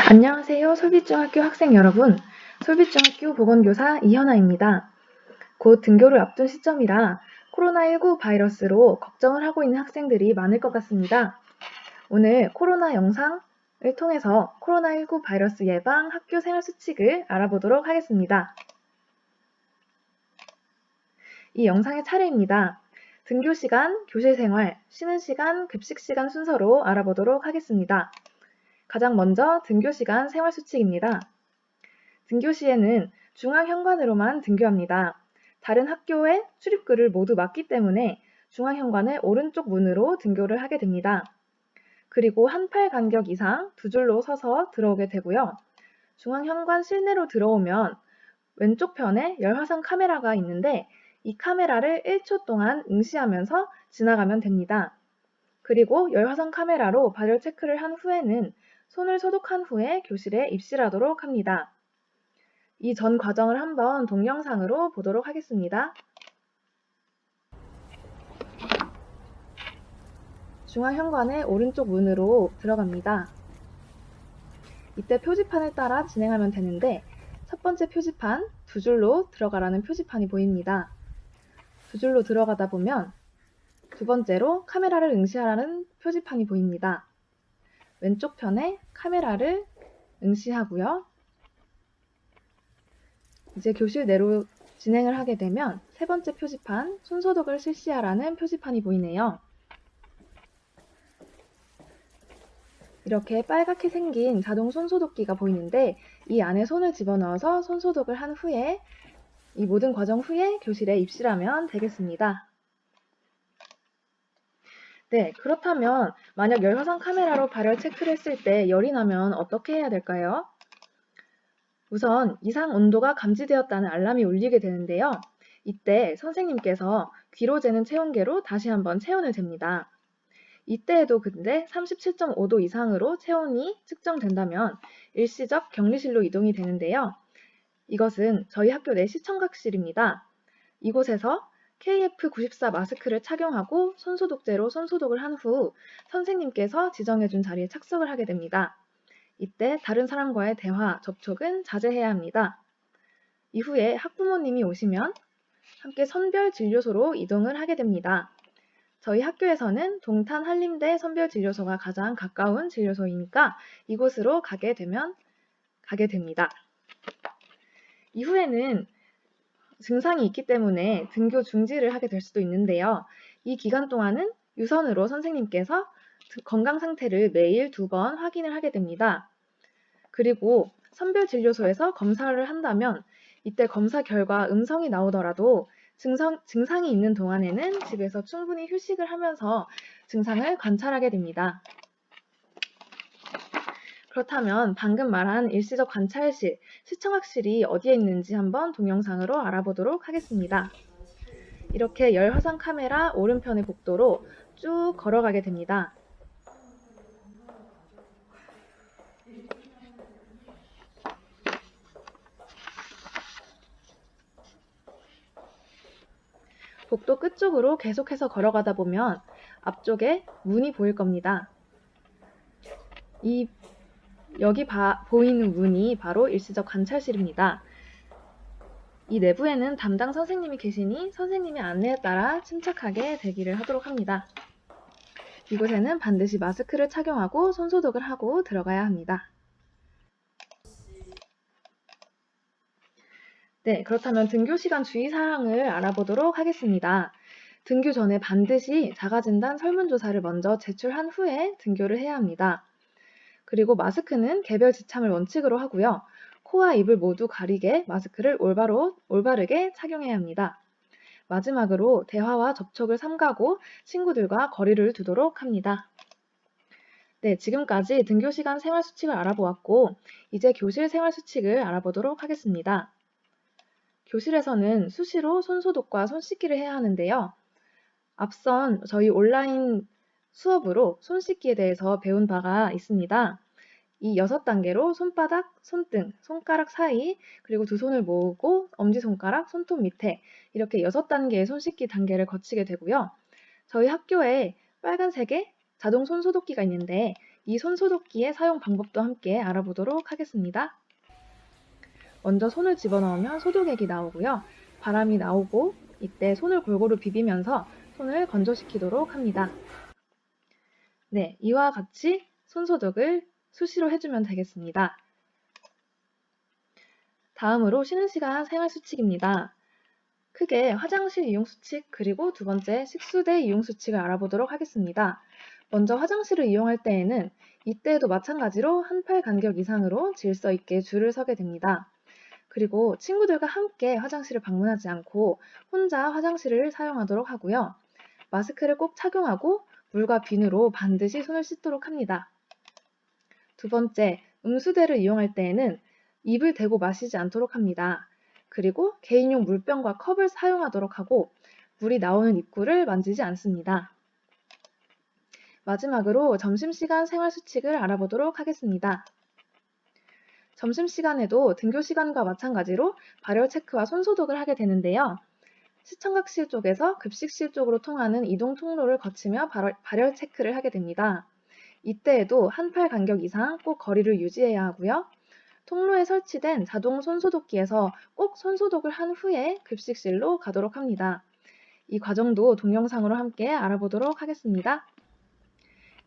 안녕하세요. 솔빛중학교 학생 여러분. 솔빛중학교 보건교사 이현아입니다. 곧 등교를 앞둔 시점이라 코로나19 바이러스로 걱정을 하고 있는 학생들이 많을 것 같습니다. 오늘 코로나 영상을 통해서 코로나19 바이러스 예방 학교 생활 수칙을 알아보도록 하겠습니다. 이 영상의 차례입니다. 등교 시간, 교실 생활, 쉬는 시간, 급식 시간 순서로 알아보도록 하겠습니다. 가장 먼저 등교 시간 생활 수칙입니다. 등교 시에는 중앙현관으로만 등교합니다. 다른 학교의 출입구를 모두 막기 때문에 중앙현관의 오른쪽 문으로 등교를 하게 됩니다. 그리고 한 팔 간격 이상 두 줄로 서서 들어오게 되고요. 중앙현관 실내로 들어오면 왼쪽 편에 열화상 카메라가 있는데 이 카메라를 1초 동안 응시하면서 지나가면 됩니다. 그리고 열화상 카메라로 발열 체크를 한 후에는 손을 소독한 후에 교실에 입실하도록 합니다. 이 전 과정을 한번 동영상으로 보도록 하겠습니다. 중앙현관의 오른쪽 문으로 들어갑니다. 이때 표지판을 따라 진행하면 되는데 첫 번째 표지판 두 줄로 들어가라는 표지판이 보입니다. 두 줄로 들어가다 보면 두 번째로 카메라를 응시하라는 표지판이 보입니다. 왼쪽 편에 카메라를 응시하고요. 이제 교실 내로 진행을 하게 되면 세 번째 표지판 손소독을 실시하라는 표지판이 보이네요. 이렇게 빨갛게 생긴 자동 손소독기가 보이는데 이 안에 손을 집어넣어서 손소독을 한 후에 이 모든 과정 후에 교실에 입실하면 되겠습니다. 네, 그렇다면 만약 열화상 카메라로 발열 체크를 했을 때 열이 나면 어떻게 해야 될까요? 우선 이상 온도가 감지되었다는 알람이 울리게 되는데요. 이때 선생님께서 귀로 재는 체온계로 다시 한번 체온을 잽니다. 이때에도 근데 37.5도 이상으로 체온이 측정된다면 일시적 격리실로 이동이 되는데요. 이것은 저희 학교 내 시청각실입니다. 이곳에서 KF94 마스크를 착용하고 손소독제로 손소독을 한 후 선생님께서 지정해준 자리에 착석을 하게 됩니다. 이때 다른 사람과의 대화, 접촉은 자제해야 합니다. 이후에 학부모님이 오시면 함께 선별진료소로 이동을 하게 됩니다. 저희 학교에서는 동탄 한림대 선별진료소가 가장 가까운 진료소이니까 이곳으로 가게 됩니다. 이후에는 증상이 있기 때문에 등교 중지를 하게 될 수도 있는데요. 이 기간 동안은 유선으로 선생님께서 건강 상태를 매일 2번 확인을 하게 됩니다. 그리고 선별진료소에서 검사를 한다면 이때 검사 결과 음성이 나오더라도 증상이 있는 동안에는 집에서 충분히 휴식을 하면서 증상을 관찰하게 됩니다. 그렇다면 방금 말한 일시적 관찰실, 시청학실이 어디에 있는지 한번 동영상으로 알아보도록 하겠습니다. 이렇게 열화상 카메라 오른편의 복도로 쭉 걸어가게 됩니다. 복도 끝쪽으로 계속해서 걸어가다 보면 앞쪽에 문이 보일 겁니다. 여기 보이는 문이 바로 일시적 관찰실입니다. 이 내부에는 담당 선생님이 계시니 선생님의 안내에 따라 침착하게 대기를 하도록 합니다. 이곳에는 반드시 마스크를 착용하고 손소독을 하고 들어가야 합니다. 네, 그렇다면 등교 시간 주의사항을 알아보도록 하겠습니다. 등교 전에 반드시 자가진단 설문조사를 먼저 제출한 후에 등교를 해야 합니다. 그리고 마스크는 개별 지참을 원칙으로 하고요. 코와 입을 모두 가리게 마스크를 올바르게 착용해야 합니다. 마지막으로 대화와 접촉을 삼가고 친구들과 거리를 두도록 합니다. 네, 지금까지 등교 시간 생활 수칙을 알아보았고 이제 교실 생활 수칙을 알아보도록 하겠습니다. 교실에서는 수시로 손소독과 손 씻기를 해야 하는데요. 앞선 저희 온라인 수업으로 손 씻기에 대해서 배운 바가 있습니다. 이 6단계로 손바닥, 손등, 손가락 사이, 그리고 두 손을 모으고 엄지손가락, 손톱 밑에 이렇게 6단계의 손 씻기 단계를 거치게 되고요. 저희 학교에 빨간색의 자동 손소독기가 있는데 이 손소독기의 사용 방법도 함께 알아보도록 하겠습니다. 먼저 손을 집어넣으면 소독액이 나오고요. 바람이 나오고 이때 손을 골고루 비비면서 손을 건조시키도록 합니다. 네, 이와 같이 손소독을 수시로 해주면 되겠습니다. 다음으로 쉬는 시간 생활수칙입니다. 크게 화장실 이용수칙 그리고 두 번째 식수대 이용수칙을 알아보도록 하겠습니다. 먼저 화장실을 이용할 때에는 이때에도 마찬가지로 한 팔 간격 이상으로 질서 있게 줄을 서게 됩니다. 그리고 친구들과 함께 화장실을 방문하지 않고 혼자 화장실을 사용하도록 하고요. 마스크를 꼭 착용하고 물과 비누로 반드시 손을 씻도록 합니다. 두 번째, 음수대를 이용할 때에는 입을 대고 마시지 않도록 합니다. 그리고 개인용 물병과 컵을 사용하도록 하고 물이 나오는 입구를 만지지 않습니다. 마지막으로 점심시간 생활수칙을 알아보도록 하겠습니다. 점심시간에도 등교시간과 마찬가지로 발열 체크와 손소독을 하게 되는데요. 시청각실 쪽에서 급식실 쪽으로 통하는 이동 통로를 거치며 발열 체크를 하게 됩니다. 이때에도 한 팔 간격 이상 꼭 거리를 유지해야 하고요. 통로에 설치된 자동 손소독기에서 꼭 손소독을 한 후에 급식실로 가도록 합니다. 이 과정도 동영상으로 함께 알아보도록 하겠습니다.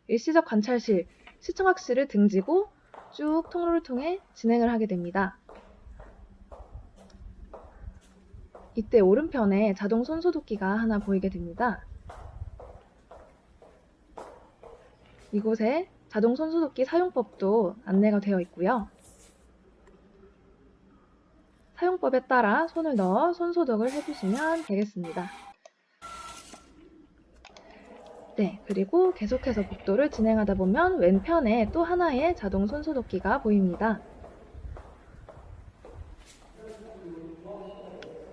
일시적 관찰실, 시청각실을 등지고 쭉 통로를 통해 진행을 하게 됩니다. 이때 오른편에 자동 손소독기가 하나 보이게 됩니다. 이곳에 자동 손소독기 사용법도 안내가 되어 있고요. 사용법에 따라 손을 넣어 손소독을 해주시면 되겠습니다. 네, 그리고 계속해서 복도를 진행하다 보면 왼편에 또 하나의 자동 손소독기가 보입니다.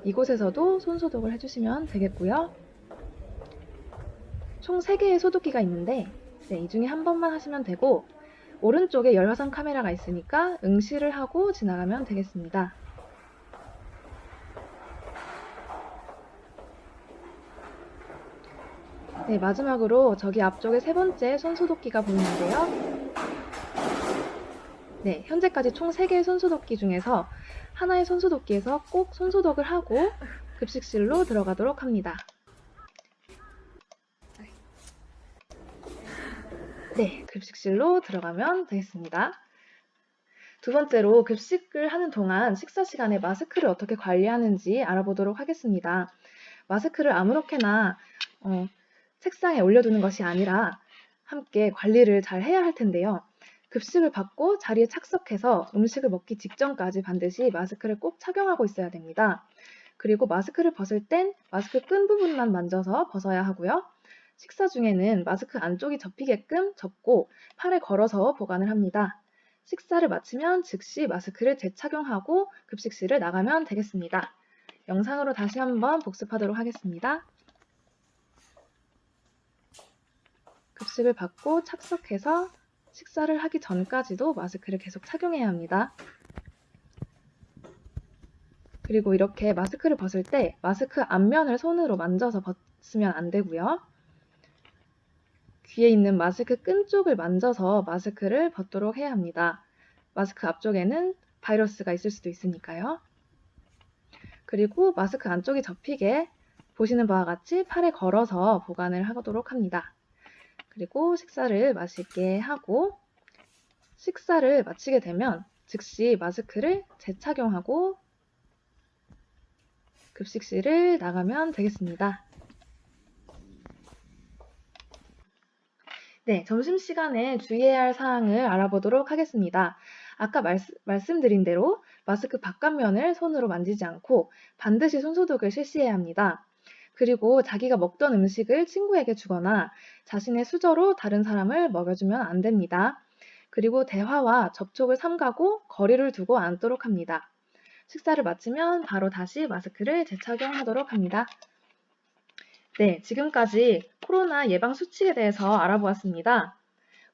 이곳에서도 손소독을 해주시면 되겠고요. 총 3개의 소독기가 있는데 네, 이 중에 한 번만 하시면 되고 오른쪽에 열화상 카메라가 있으니까 응시를 하고 지나가면 되겠습니다. 네, 마지막으로 저기 앞쪽에 3번째 손소독기가 보이는데요. 네, 현재까지 총 3개의 손소독기 중에서 하나의 손소독기에서 꼭 손소독을 하고 급식실로 들어가도록 합니다. 네, 급식실로 들어가면 되겠습니다. 두 번째로 급식을 하는 동안 식사 시간에 마스크를 어떻게 관리하는지 알아보도록 하겠습니다. 마스크를 아무렇게나 책상에 올려두는 것이 아니라 함께 관리를 잘 해야 할 텐데요. 급식을 받고 자리에 착석해서 음식을 먹기 직전까지 반드시 마스크를 꼭 착용하고 있어야 됩니다. 그리고 마스크를 벗을 땐 마스크 끈 부분만 만져서 벗어야 하고요. 식사 중에는 마스크 안쪽이 접히게끔 접고 팔에 걸어서 보관을 합니다. 식사를 마치면 즉시 마스크를 재착용하고 급식실을 나가면 되겠습니다. 영상으로 다시 한번 복습하도록 하겠습니다. 급식을 받고 착석해서 식사를 하기 전까지도 마스크를 계속 착용해야 합니다. 그리고 이렇게 마스크를 벗을 때 마스크 앞면을 손으로 만져서 벗으면 안 되고요. 귀에 있는 마스크 끈 쪽을 만져서 마스크를 벗도록 해야 합니다. 마스크 앞쪽에는 바이러스가 있을 수도 있으니까요. 그리고 마스크 안쪽이 접히게 보시는 바와 같이 팔에 걸어서 보관을 하도록 합니다. 그리고 식사를 맛있게 하고 식사를 마치게 되면 즉시 마스크를 재착용하고 급식실을 나가면 되겠습니다. 네, 점심시간에 주의해야 할 사항을 알아보도록 하겠습니다. 아까 말씀드린 대로 마스크 바깥면을 손으로 만지지 않고 반드시 손소독을 실시해야 합니다. 그리고 자기가 먹던 음식을 친구에게 주거나 자신의 수저로 다른 사람을 먹여주면 안 됩니다. 그리고 대화와 접촉을 삼가고 거리를 두고 앉도록 합니다. 식사를 마치면 바로 다시 마스크를 재착용하도록 합니다. 네, 지금까지 코로나 예방 수칙에 대해서 알아보았습니다.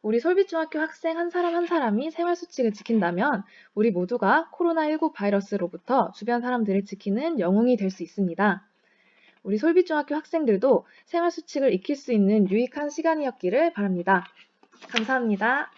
우리 솔빛중학교 학생 한 사람 한 사람이 생활수칙을 지킨다면 우리 모두가 코로나19 바이러스로부터 주변 사람들을 지키는 영웅이 될 수 있습니다. 우리 솔빛중학교 학생들도 생활수칙을 익힐 수 있는 유익한 시간이었기를 바랍니다. 감사합니다.